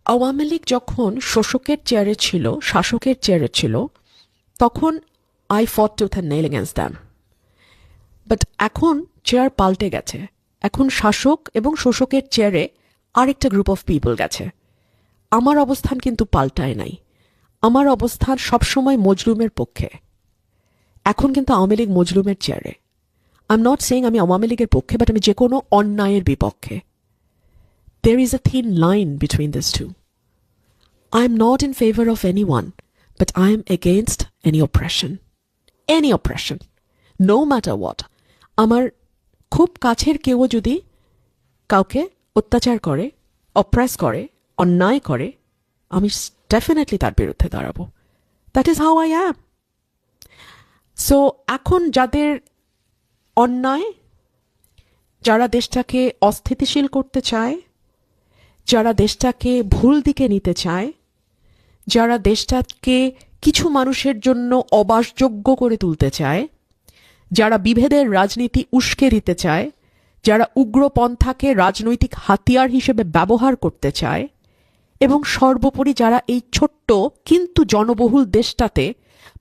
আওয়ামী লীগ যখন শোষকের চেয়ারে ছিল, শাসকের চেয়ারে ছিল, তখন I fought tooth and nail against them. But এখন চেয়ার পাল্টে গেছে। এখন শাসক এবং শোষকের চেয়ারে আরেকটা গ্রুপ অফ পিপল গেছে। আমার অবস্থান কিন্তু পাল্টায় নাই। আমার অবস্থান সবসময় মজলুমের পক্ষে। এখন কিন্তু আওয়ামী লীগ মজলুমের চেয়ারে। আই এম নট সেইং আমি আওয়ামী লীগের পক্ষে, বাট আমি যে কোনো অন্যায়ের বিপক্ষে। There is a thin line between these two. I am not in favor of anyone, but I am against any oppression. Any oppression. No matter what. আমার খুব কাছের কেউ যদি কাউকে অত্যাচার করে, অপ্রেস করে, অন্যায় করে, আমি ডেফিনেটলি তার বিরুদ্ধে দাঁড়াবো। That is how I am. So এখন যাদের অন্যায়, যারা দেশটাকে অস্থিতিশীল করতে চায়, যারা দেশটাকে ভুল দিকে নিতে চায়, যারা দেশটাকে কিছু মানুষের জন্য অবাসযোগ্য করে তুলতে চায়, যারা বিভেদের রাজনীতি উস্কে দিতে চায়, যারা উগ্রপন্থাকে রাজনৈতিক হাতিয়ার হিসেবে ব্যবহার করতে চায়, এবং সর্বোপরি যারা এই ছোট্ট কিন্তু জনবহুল দেশটাতে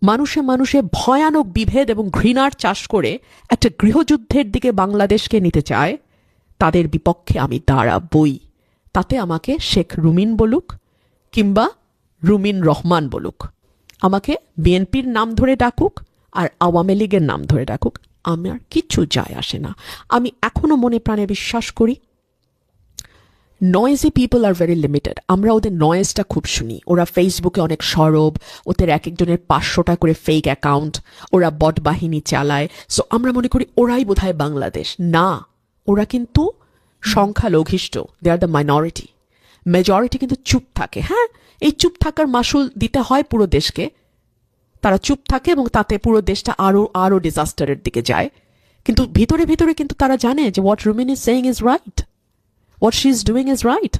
মানুষে মানুষে ভয়ানক বিভেদ এবং ঘৃণার চাষ করে একটা গৃহযুদ্ধের দিকে বাংলাদেশকে নিতে চায়, তাদের বিপক্ষে আমি দাঁড়াবই। তাতে আমাকে শেখ রুমিন বলুক কিংবা রুমিন রহমান বলুক, আমাকে বিএনপির নাম ধরে ডাকুক আর আওয়ামী লীগের নাম ধরে ডাকুক, আমার কিচ্ছু যায় আসে না। আমি এখনো মনে প্রাণে বিশ্বাস করি noisy people are very limited. আমরা ওদের নয়েজটা খুব শুনি। ওরা ফেসবুকে অনেক সরব, ওদের এক একজনের 500টা করে ফেক অ্যাকাউন্ট, ওরা বট বাহিনী চালায়। সো আমরা মনে করি ওরাই বোধহয় বাংলাদেশ। না, ওরা কিন্তু সংখ্যালঘিষ্ঠ, দে আর দ্য মাইনরিটি। মেজরিটি কিন্তু চুপ থাকে। হ্যাঁ, এই চুপ থাকার মাসুল দিতে হয় পুরো দেশকে। তারা চুপ থাকে এবং তাতে পুরো দেশটা আরো আরো ডিজাস্টারের দিকে যায়। কিন্তু ভিতরে ভিতরে কিন্তু তারা জানে যে what Rumin is saying is right, what she is doing is right.